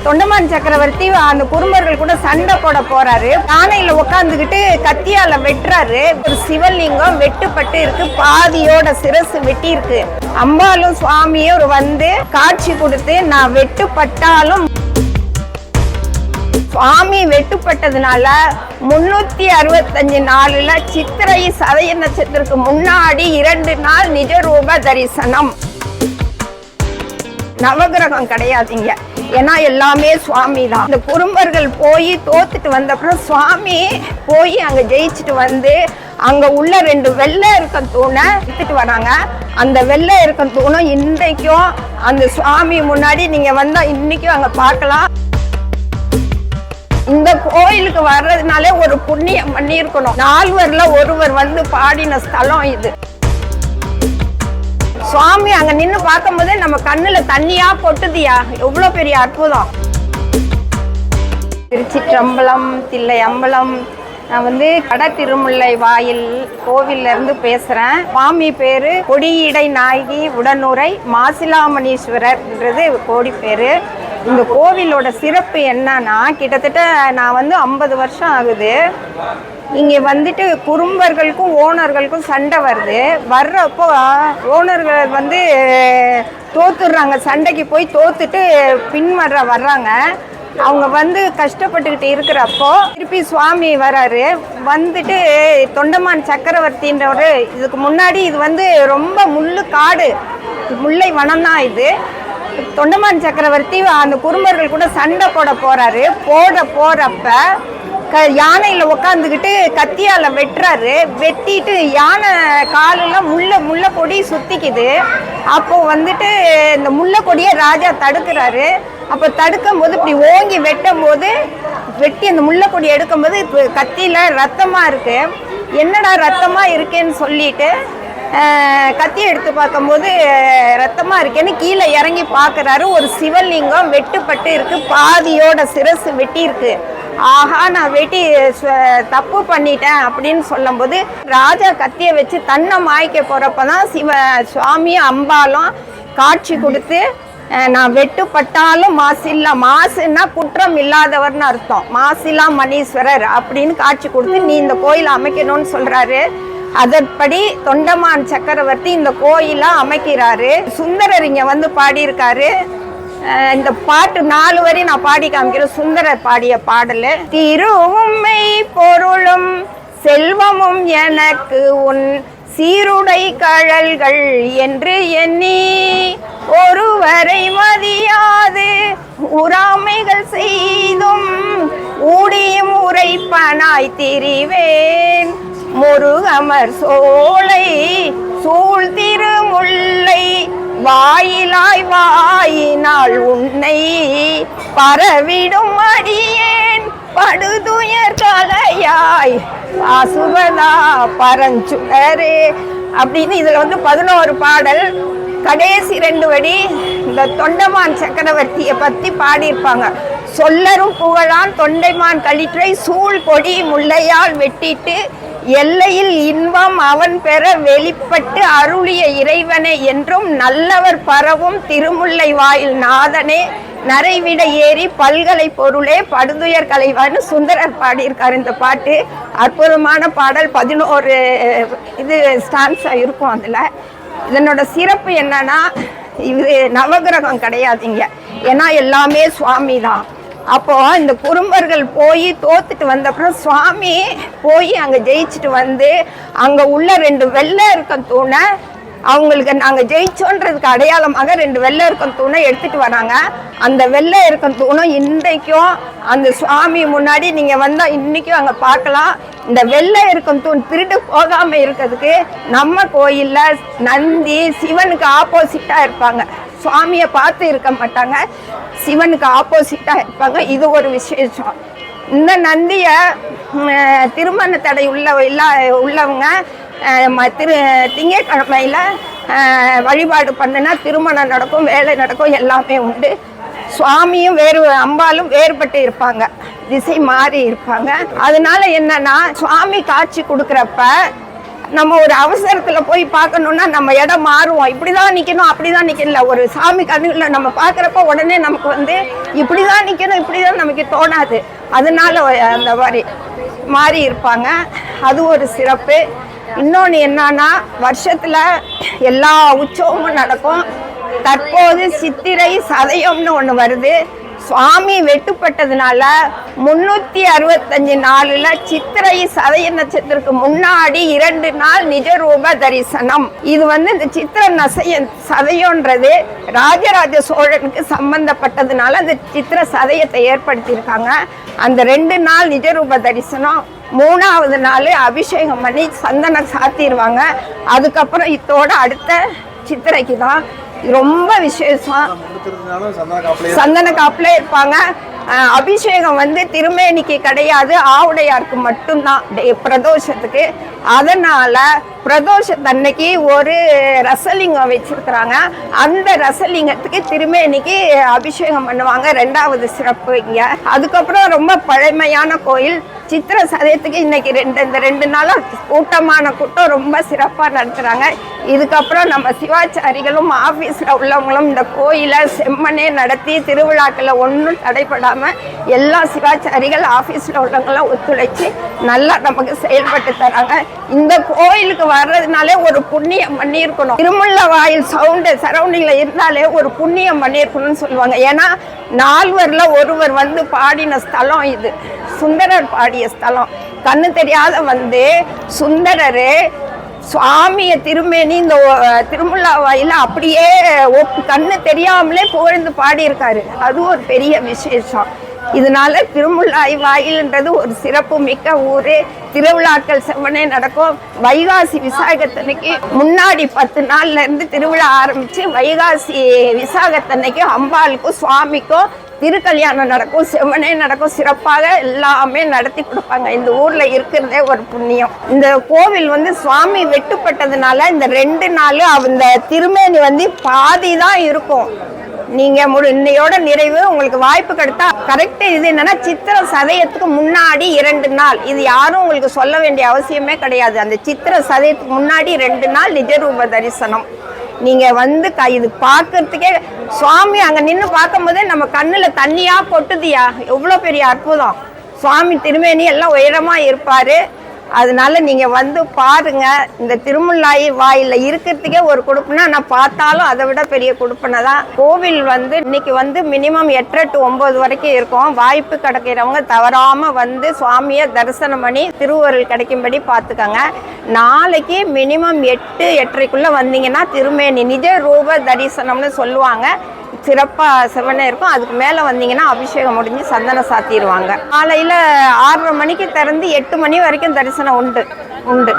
தொண்டமான் சக்கரவர்த்தி அந்த குறும்பர்கள் கூட சண்டை போட போறாரு. யானையில உட்காந்துக்கிட்டு கத்தியால வெட்டுறாரு. ஒரு சிவலிங்கம் வெட்டுப்பட்டு இருக்கு, பாதியோட சிரசு வெட்டி இருக்கு. அம்பாலும் சுவாமியும் வந்து காட்சி கொடுத்து நான் வெட்டுப்பட்டாலும் சுவாமி வெட்டுப்பட்டதுனால 365 நாளுல சித்திரை சதய நட்சத்திரத்துக்கு முன்னாடி 2 நாள் நிஜ ரூப தரிசனம். நவகிரகம் கிடையாதுங்க, ஏன்னா எல்லாமே சுவாமி தான். இந்த குறும்பர்கள் போய் தோத்துட்டு வந்தப்புறம் சுவாமி போய் அங்க ஜெயிச்சுட்டு வந்து அங்க உள்ள 2 வெள்ளை இருக்க தூணை எடுத்துட்டு வராங்க. அந்த வெள்ளை இருக்க தூணும் இன்றைக்கும் அந்த சுவாமி முன்னாடி நீங்க வந்தா இன்னைக்கும் அங்க பார்க்கலாம். இந்த கோயிலுக்கு வர்றதுனாலே ஒரு புண்ணியம் பண்ணி இருக்கணும். 4வர்ல ஒருவர் வந்து பாடின ஸ்தலம் இது. சுவாமி அங்க நின்று பார்க்கும் போதே நம்ம கண்ணுல தண்ணியா கொட்டுதியா, எவ்வளவு பெரிய அற்புதம். திருச்சிற்றம்பலம், தில்லை அம்பலம். நான் வந்து கட திருமுல்லை வாயில் கோவில்ல இருந்து பேசுறேன். சுவாமி பேரு கொடியடை நாயகி உடனுரை மாசிலாமணீஸ்வரர்ன்றது கோடி பேரு. இந்த கோவிலோட சிறப்பு என்னன்னா, கிட்டத்தட்ட நான் வந்து 50 வருஷம் ஆகுது. இங்கே வந்துட்டு குறும்பர்களுக்கும் ஓனர்களுக்கும் சண்டை வருது. வர்றப்போ ஓனர்கள் வந்து தோத்துடுறாங்க, சண்டைக்கு போய் தோத்துட்டு வர்றாங்க. அவங்க வந்து கஷ்டப்பட்டுக்கிட்டு இருக்கிறப்போ திருப்பி சுவாமி வராரு. வந்துட்டு தொண்டமான் சக்கரவர்த்தின்றவர், இதுக்கு முன்னாடி இது வந்து ரொம்ப முள்ளு காடு, முல்லை வனம் தான் இது. தொண்டமான் சக்கரவர்த்தி அந்த குறும்பர்கள் கூட சண்டை போட போறாரு. போறப்ப யானையில உட்காந்துக்கிட்டு கத்தியால வெட்டுறாரு. வெட்டிட்டு யானை காலெல்லாம் முள்ள கொடி சுத்திக்குது. அப்போ வந்துட்டு இந்த முள்ள கொடியை ராஜா தடுக்கிறாரு. அப்போ தடுக்கும் போது இப்படி ஓங்கி வெட்டும் போது வெட்டி அந்த முள்ள கொடி எடுக்கும் போது கத்தியில ரத்தமா இருக்கு. என்னடா ரத்தமா இருக்கேன்னு சொல்லிட்டு கத்தி எடுத்து பார்க்கும்போது ரத்தமா இருக்கேன்னு கீழே இறங்கி பார்க்குறாரு. ஒரு சிவலிங்கம் வெட்டுப்பட்டு இருக்கு, பாதியோட சிரசு வெட்டி இருக்கு. ஆஹா, நான் வெட்டி தப்பு பண்ணிட்டேன் அப்படின்னு சொல்லும் போது ராஜா கத்தியை வச்சு தன்னை மாய்க்க போறப்பதான் சுவாமியும் அம்பாலும் காட்சி கொடுத்து நான் வெட்டுப்பட்டாலும் மாசில்லா, மாசுன்னா குற்றம் இல்லாதவர்னு அர்த்தம், மாசிலா மணீஸ்வரர் அப்படின்னு காட்சி கொடுத்து நீ இந்த கோயிலை அமைக்கணும்னு சொல்றாரு. அதன்படி தொண்டமான் சக்கரவர்த்தி இந்த கோயிலை அமைக்கிறாரு. சுந்தரர் இங்க வந்து பாடியிருக்காரு. இந்த பாட்டு 4 வரி நான் பாடி காமிக்கிறேன். சுந்தரர் பாடிய பாடல். திருவும்மை பொருளும் செல்வமும் எனக்கு உன் சீருடை கழல்கள் என்று எண்ணி ஒருவரை மதியாது உறாமைகள் செய்தும் ஊடியும் உரைப்பனாய் திரிவேன். முருகமர் சோலை சூழ் திருமுல்லை வாயிலாய் வாயினால் உன்னை பரவிடும் அடியேன் படுதுயர் கலையாய் அசுவதா பரஞ்சுடரே அப்படின்னு இதுல வந்து 11 பாடல். கடைசி 2 வரி இந்த தொண்டமான் சக்கரவர்த்தியை பத்தி பாடியிருப்பாங்க. சொல்லரும் புகழான் தொண்டைமான் களிற்றை சூழ் கொடி முல்லையால் வெட்டிட்டு எல்லையில் இன்பம் அவன் பெற வெளிப்பட்டு அருளிய இறைவனே என்றும் நல்லவர் பரவும் திருமுல்லை வாயில் நாதனே நரைவிட ஏறி பல்கலை பொருளே படுதுயர் கலைவான்னு சுந்தரர் பாடியிருக்காரு. இந்த பாட்டு அற்புதமான பாடல். 11 இது ஸ்டான்ஸா இருக்கும். அதுல இதனோட சிறப்பு என்னன்னா, இது நவகிரகம் கிடையாதுங்க, ஏன்னா எல்லாமே சுவாமி தான். அப்போ இந்த குறும்பர்கள் போய் தோத்துட்டு வந்தப்புறம் சுவாமி போய் அங்க ஜெயிச்சுட்டு வந்து அங்க உள்ள 2 வெள்ளை இருக்க தூணை அவங்களுக்கு நாங்க ஜெயிச்சோன்றதுக்கு அடையாளமாக 2 வெள்ளை இருக்க தூணை எடுத்துட்டு வராங்க. அந்த வெள்ளை இருக்க தூணும் இன்றைக்கும் அந்த சுவாமி முன்னாடி நீங்க வந்தா இன்னைக்கும் அங்க பார்க்கலாம். இந்த வெள்ளை இருக்கும் தூண் திருட்டு போகாம இருக்கிறதுக்கு நம்ம கோயில்ல நந்தி சிவனுக்கு ஆப்போசிட்டா இருப்பாங்க. சுவாமியை பார்த்து இருக்க மாட்டாங்க, சிவனுக்கு ஆப்போசிட்டா இருப்பாங்க. இது ஒரு விசேஷம். இந்த நந்திய திருமண தடை உள்ளவங்க திங்கட்கிழமையில வழிபாடு பண்ணுனா திருமணம் நடக்கும், வேலை நடக்கும், எல்லாமே உண்டு. சுவாமியும் அம்பாலும் வேறுபட்டு இருப்பாங்க, திசை மாறி இருப்பாங்க. அதனால என்னன்னா, சுவாமி காட்சி கொடுக்குறப்ப நம்ம ஒரு அவசரத்துல போய் பார்க்கணும்னா நம்ம இடம் மாறுவோம். இப்படிதான் நிக்கணும் அப்படிதான் நிக்கணும். ஒரு சாமி கண்ணுல நம்ம பார்க்கறப்ப உடனே நமக்கு வந்து இப்படிதான் நிக்கணும் இப்படிதான் நமக்கு தோணாது. அதனால அந்த மாதிரி மாறி இருப்பாங்க. அது ஒரு சிறப்பு. இன்னொன்று என்னன்னா, வருஷத்துல எல்லா உற்சவமும் நடக்கும். தற்போது சித்திரை சதயம்னு ஒன்று வருது. சுவாமி வெட்டுப்பட்டதுனால 365 நாளில் சித்திரை சதய நட்சத்திரத்துக்கு முன்னாடி 2 நாள் நிஜரூப தரிசனம். இது வந்து இந்த சித்திர சதயன்றது ராஜராஜ சோழனுக்கு சம்பந்தப்பட்டதுனால அந்த சித்திர சதயத்தை ஏற்படுத்தியிருக்காங்க. அந்த 2 நாள் நிஜரூப தரிசனம், 3ஆவது நாள் அபிஷேகம் பண்ணி சந்தனம் சாத்திடுவாங்க. அதுக்கப்புறம் இதோட அடுத்த சித்திரைக்கு தான் ரொம்ப விசேஷம். சந்தன காப்புல இருப்பாங்க. அபிஷேகம் வந்து திருமேனிக்கு கிடையாது, ஆவுடையாருக்கு மட்டும்தான் பிரதோஷத்துக்கு. அதனால பிரதோஷத்தன்னைக்கு ஒரு ரசலிங்கம் வச்சிருக்கிறாங்க. அந்த ரசலிங்கத்துக்கு திருமேனிக்கு அபிஷேகம் பண்ணுவாங்க. 2வது சிறப்பு இங்க. அதுக்கப்புறம் ரொம்ப பழமையான கோயில். சித்திர சதயத்துக்கு இன்னைக்கு இந்த 2 நாளும் கூட்டமான கூட்டம் ரொம்ப சிறப்பாக நடத்துகிறாங்க. இதுக்கப்புறம் நம்ம சிவாச்சாரிகளும் ஆஃபீஸில் உள்ளவங்களும் இந்த கோயிலை செம்மனே நடத்தி திருவிழாக்களை ஒன்றும் தடைப்படாமல் எல்லா சிவாச்சாரிகள் ஆஃபீஸில் உள்ளவங்களாம் ஒத்துழைச்சி நல்லா நமக்கு செயல்பட்டு தராங்க. இந்த கோயிலுக்கு வர்றதுனாலே ஒரு புண்ணியம் பண்ணியிருக்கணும். திருமுல்ல வாயில் சரௌண்டிங்கில் இருந்தாலே ஒரு புண்ணியம் பண்ணியிருக்கணும்னு சொல்லுவாங்க. ஏன்னா 4வரில் ஒருவர் வந்து பாடின ஸ்தலம் இது. சுந்தரர் பாடிய ஸ்தலம். கண்ணு தெரியாத வந்து சுந்தரரு சுவாமிய திருமேனி இந்த திருமுல்லா வாயில அப்படியே கண்ணு தெரியாமலே புகழ்ந்து பாடியிருக்காரு. அது ஒரு பெரிய விசேஷம். இதனால திருமுல்லாய் வாயில்ன்றது ஒரு சிறப்பு மிக்க ஊர். திருவிழாக்கள் செவ்வனே நடக்கும். வைகாசி விசாகத்தன்னைக்கு முன்னாடி 10 நாள்ல இருந்து திருவிழா ஆரம்பிச்சு வைகாசி விசாகத்தன்னைக்கு அம்பாளுக்கும் சுவாமிக்கும் திருக்கல்யாணம் நடக்கும், செவ்வனே நடக்கும். சிறப்பாக எல்லாமே நடத்தி கொடுப்பாங்க. இந்த ஊர்ல இருக்கிறதே ஒரு புண்ணியம். இந்த கோவில் வந்து சுவாமி வெட்டுப்பட்டதுனால இந்த 2 நாள் அந்த திருமேனி வந்து பாதி தான் இருக்கும். நீங்க இன்னையோட நிறைவு. உங்களுக்கு வாய்ப்பு கிடைத்தா கரெக்ட். இது என்னன்னா சித்திர சதயத்துக்கு முன்னாடி 2 நாள். இது யாரும் உங்களுக்கு சொல்ல வேண்டிய அவசியமே கிடையாது. அந்த சித்திர சதயத்துக்கு முன்னாடி 2 நாள் நிஜரூப தரிசனம். நீங்க வந்து இது பார்க்கறதுக்கே சுவாமி அங்க நின்று பார்க்கும்போதே நம்ம கண்ணுல தண்ணியா கொட்டுதியா. எவ்வளோ பெரிய அற்புதம். சுவாமி திருமேனி எல்லாம் உயரமா இருப்பாரு. அதனால நீங்க வந்து பாருங்க. இந்த திருமுல்லாய் வாயில இருக்கிறதுக்கே ஒரு கொடுப்பனை. நான் பார்த்தாலும் அதை விட பெரிய கொடுப்பனை தான். கோவில் வந்து இன்னைக்கு வந்து மினிமம் 8 to 9 வரைக்கும் இருக்கும். வாய்ப்பு கிடைக்கிறவங்க தவறாம வந்து சுவாமியை தரிசனம் பண்ணி திருவருள் கிடைக்கும்படி பார்த்துக்கோங்க. நாளைக்கு மினிமம் 8-8:30க்குள்ள வந்தீங்கன்னா திருமேனி நிஜ ரூப தரிசனம்னு சொல்லுவாங்க. சிறப்பாக செவனே இருக்கும். அதுக்கு மேலே வந்தீங்கன்னா அபிஷேகம் முடிஞ்சு சந்தனம் சாத்திடுவாங்க. காலையில் 6:30 மணிக்கு திறந்து 8 மணி வரைக்கும் தரிசனம் உண்டு.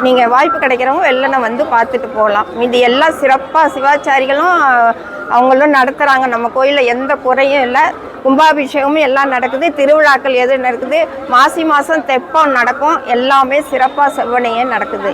நீங்கள் வாய்ப்பு கிடைக்கிறவங்க வெள்ளனை வந்து பார்த்துட்டு போகலாம். இது எல்லாம் சிறப்பாக சிவாச்சாரிகளும் அவங்களும் நடத்துகிறாங்க. நம்ம கோயிலில் எந்த குறையும் இல்லை. கும்பாபிஷேகமும் எல்லாம் நடக்குது. திருவிழாக்கள் எது நடக்குது. மாசி மாதம் தெப்பம் நடக்கும். எல்லாமே சிறப்பாக செவ்வனையே நடக்குது.